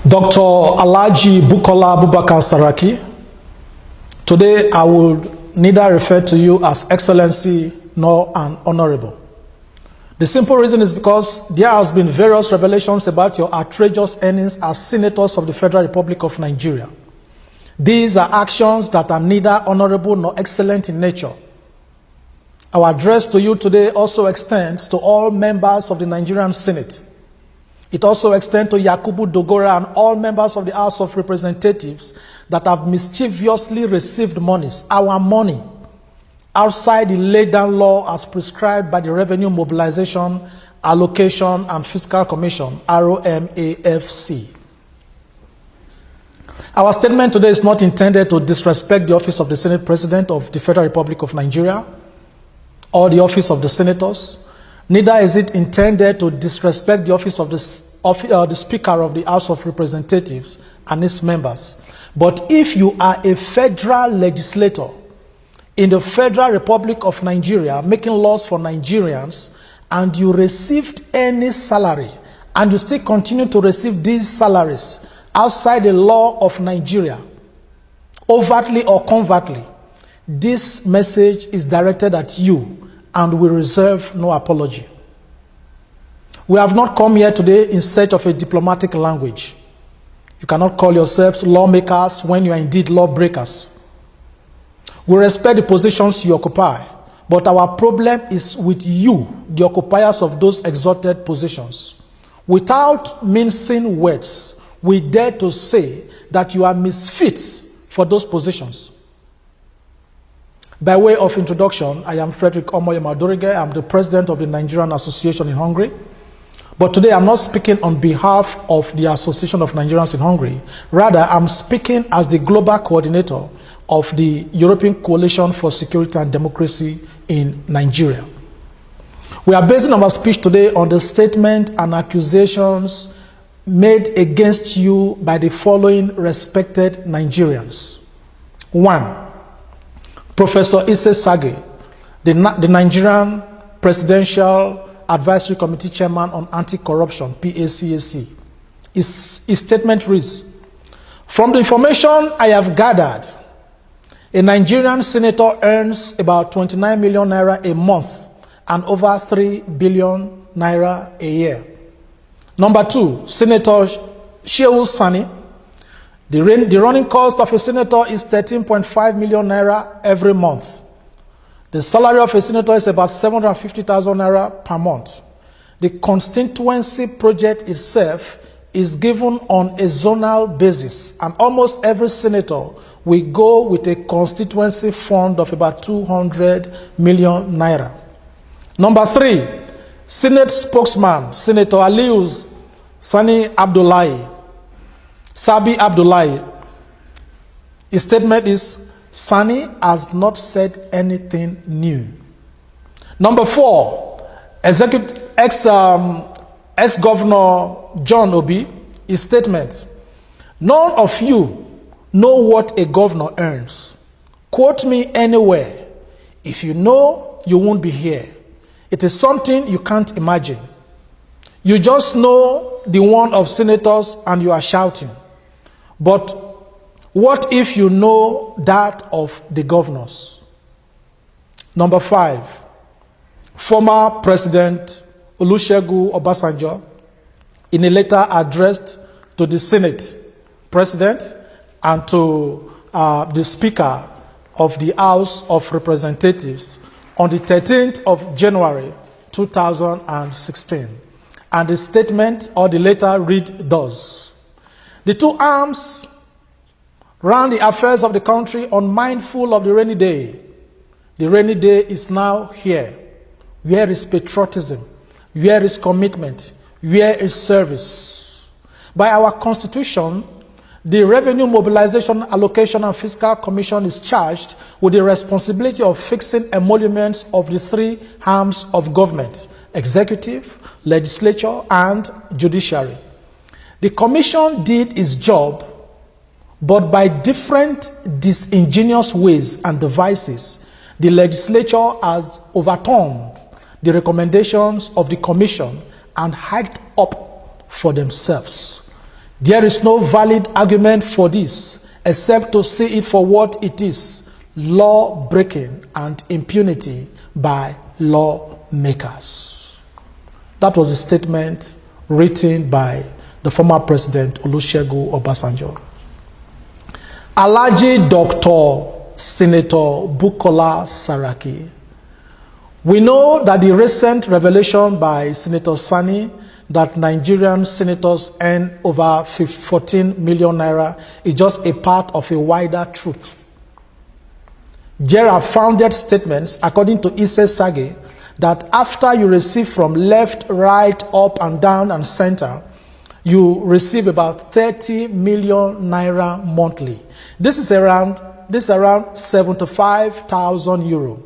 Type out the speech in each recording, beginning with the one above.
Dr. Alhaji Bukola Abubakar Saraki. Today I would neither refer to you as Excellency nor an Honorable. The simple reason is because there has been various revelations about your outrageous earnings as senators of the Federal Republic of Nigeria. These are actions that are neither honorable nor excellent in nature. Our address to you today also extends to all members of the Nigerian Senate. It also extends to Yakubu Dogora and all members of the House of Representatives that have mischievously received monies, our money, outside the laid-down law as prescribed by the Revenue Mobilization, Allocation and Fiscal Commission, ROMAFC. Our statement today is not intended to disrespect the office of the Senate President of the Federal Republic of Nigeria or the office of the Senators. Neither is it intended to disrespect the office of the Speaker of the House of Representatives and its members. But if you are a federal legislator in the Federal Republic of Nigeria making laws for Nigerians, and you received any salary and you still continue to receive these salaries outside the law of Nigeria, overtly or covertly, this message is directed at you, and we reserve no apology. We have not come here today in search of a diplomatic language. You cannot call yourselves lawmakers when you are indeed lawbreakers. We respect the positions you occupy, but our problem is with you, the occupiers of those exalted positions. Without mincing words, we dare to say that you are misfits for those positions. By way of introduction, I am Frederick Omoye Madorige. I'm the president of the Nigerian Association in Hungary. But today I'm not speaking on behalf of the Association of Nigerians in Hungary. Rather, I'm speaking as the global coordinator of the European Coalition for Security and Democracy in Nigeria. We are basing our speech today on the statement and accusations made against you by the following respected Nigerians. 1. Professor Isse Sage, the Nigerian Presidential Advisory Committee Chairman on Anti-Corruption, PACAC. His statement reads, "From the information I have gathered, a Nigerian senator earns about 29 million naira a month and over 3 billion naira a year." Number 2, Senator Shehu Sani. The running cost of a senator is 13.5 million naira every month. The salary of a senator is about 750,000 naira per month. The constituency project itself is given on a zonal basis, and almost every senator will go with a constituency fund of about 200 million naira. Number 3, Senate spokesman, Senator Aliyu Sabi Abdullahi. His statement is, Sani has not said anything new. Number 4, ex-governor John Obi. His statement, "None of you know what a governor earns. Quote me anywhere. If you know, you won't be here. It is something you can't imagine. You just know the one of senators and you are shouting. But what if you know that of the governors?" Number 5, former President Olusegun Obasanjo, in a letter addressed to the Senate President and to the Speaker of the House of Representatives on the 13th of January 2016. And the statement or the letter read thus: "The two arms ran the affairs of the country unmindful of the rainy day. The rainy day is now here. Where is patriotism? Where is commitment? Where is service? By our Constitution, the Revenue Mobilization, Allocation and Fiscal Commission is charged with the responsibility of fixing emoluments of the 3 arms of government: executive, legislature, and judiciary. The commission did its job But by different disingenuous ways and devices, the legislature has overturned the recommendations of the commission and hiked up for themselves. There is no valid argument for this except to see it for what it is: law breaking and impunity by lawmakers. That was a statement written by the former president Olusegun Obasanjo. Alhaji Dr. Senator Bukola Saraki. We know that the recent revelation by Senator Sani that Nigerian senators earn over 14 million naira is just a part of a wider truth. There are founded statements, according to Ise Sage, that after you receive from left, right, up and down and center, you receive about 30 million naira monthly. This is around 75,000 euro.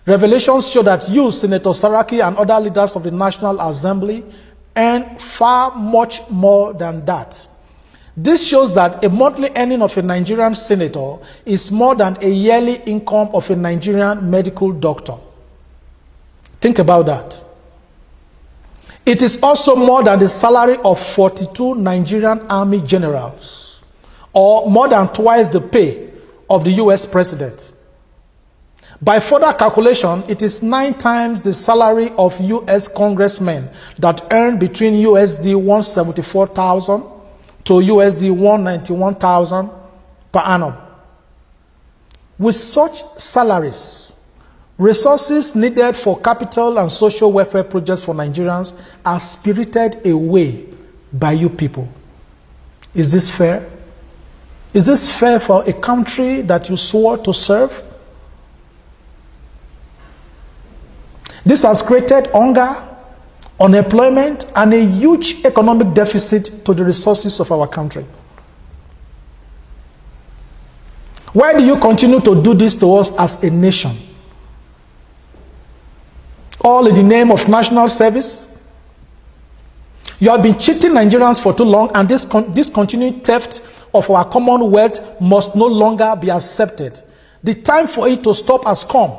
Revelations show that you, Senator Saraki, and other leaders of the National Assembly earn far much more than that. This shows that a monthly earning of a Nigerian senator is more than a yearly income of a Nigerian medical doctor. Think about that. It is also more than the salary of 42 Nigerian army generals, or more than twice the pay of the US president. By further calculation, it is 9 times the salary of US congressmen that earn between USD 174,000 to USD 191,000 per annum. With such salaries, resources needed for capital and social welfare projects for Nigerians are spirited away by you people. Is this fair? Is this fair for a country that you swore to serve? This has created hunger, unemployment, and a huge economic deficit to the resources of our country. Why do you continue to do this to us as a nation? All in the name of national service? You have been cheating Nigerians for too long, and this continued theft of our commonwealth must no longer be accepted. The time for it to stop has come.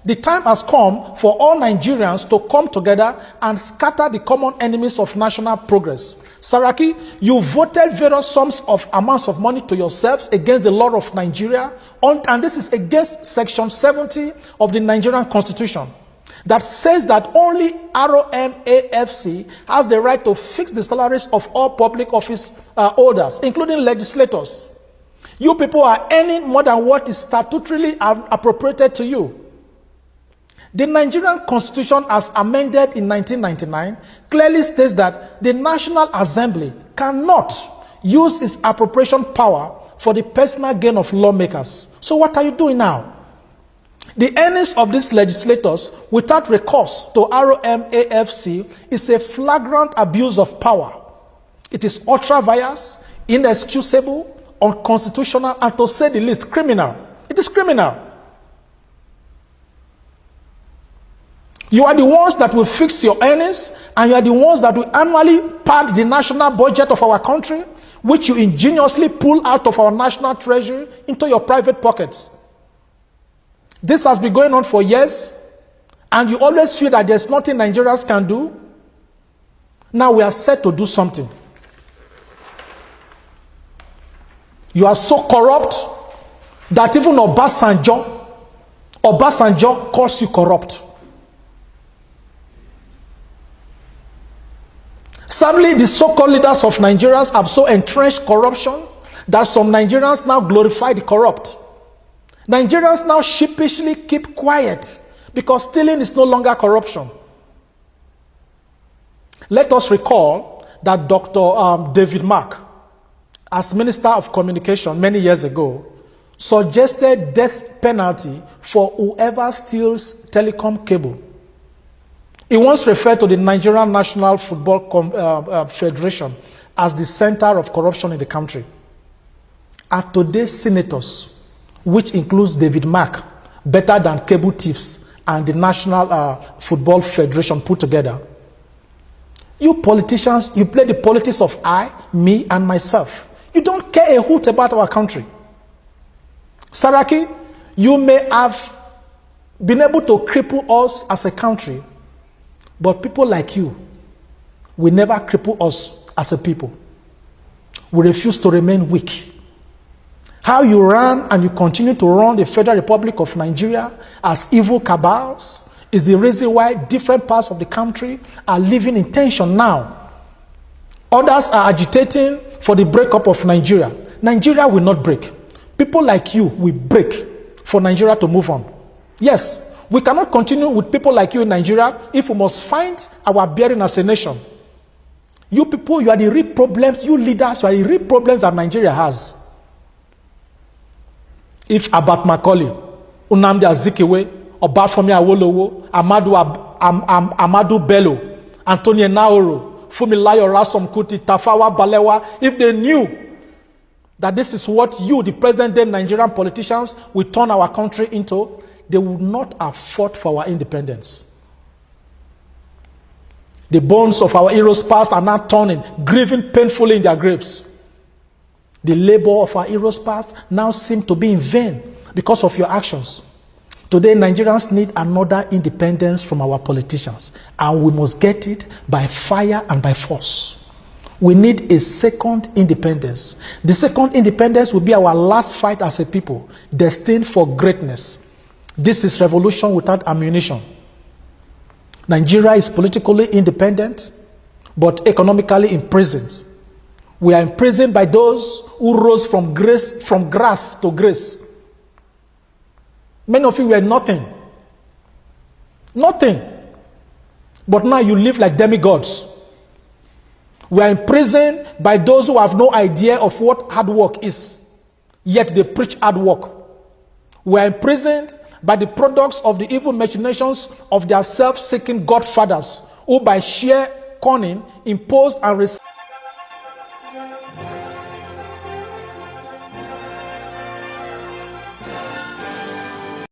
The time has come for all Nigerians to come together and scatter the common enemies of national progress. Saraki, you voted various sums of amounts of money to yourselves against the law of Nigeria, and this is against Section 70 of the Nigerian Constitution, that says that only ROMAFC has the right to fix the salaries of all public office holders, including legislators. You people are earning more than what is statutorily appropriated to you. The Nigerian Constitution, as amended in 1999, clearly states that the National Assembly cannot use its appropriation power for the personal gain of lawmakers. So what are you doing now? The earnings of these legislators without recourse to ROMAFC is a flagrant abuse of power. It is ultra-vires, inexcusable, unconstitutional, and to say the least, criminal. It is criminal. You are the ones that will fix your earnings, and you are the ones that will annually pad the national budget of our country, which you ingeniously pull out of our national treasury into your private pockets. This has been going on for years, and you always feel that there's nothing Nigerians can do. Now we are set to do something. You are so corrupt that even Obasanjo calls you corrupt. Sadly, the so-called leaders of Nigerians have so entrenched corruption that some Nigerians now glorify the corrupt. Nigerians now sheepishly keep quiet because stealing is no longer corruption. Let us recall that Dr. David Mark, as Minister of Communication many years ago, suggested death penalty for whoever steals telecom cable. He once referred to the Nigerian National Football Federation as the center of corruption in the country. Are today's senators, which includes David Mark, better than cable thieves and the National Football Federation put together? You politicians, you play the politics of I, me, and myself. You don't care a hoot about our country. Saraki, you may have been able to cripple us as a country, but people like you will never cripple us as a people. We refuse to remain weak. How you ran and you continue to run the Federal Republic of Nigeria as evil cabals is the reason why different parts of the country are living in tension now. Others are agitating for the breakup of Nigeria. Nigeria will not break. People like you will break for Nigeria to move on. Yes, we cannot continue with people like you in Nigeria if we must find our bearing as a nation. You people, you are the real problems, you leaders, you are the real problems that Nigeria has. If Abat Macaulay, Nnamdi Azikiwe, Obafemi Awolowo, Amadu Bello, Antonio Naoro, Fumilayo Rasom Kuti, Tafawa Balewa, if they knew that this is what you, the present-day Nigerian politicians, will turn our country into, they would not have fought for our independence. The bones of our heroes past are now turning, grieving painfully in their graves. The labor of our heroes past now seems to be in vain because of your actions. Today, Nigerians need another independence from our politicians, and we must get it by fire and by force. We need a second independence. The second independence will be our last fight as a people, destined for greatness. This is revolution without ammunition. Nigeria is politically independent, but economically imprisoned. We are imprisoned by those who rose from grass to grace. Many of you were nothing. Nothing. But now you live like demigods. We are imprisoned by those who have no idea of what hard work is, yet they preach hard work. We are imprisoned by the products of the evil machinations of their self-seeking godfathers, who by sheer cunning imposed and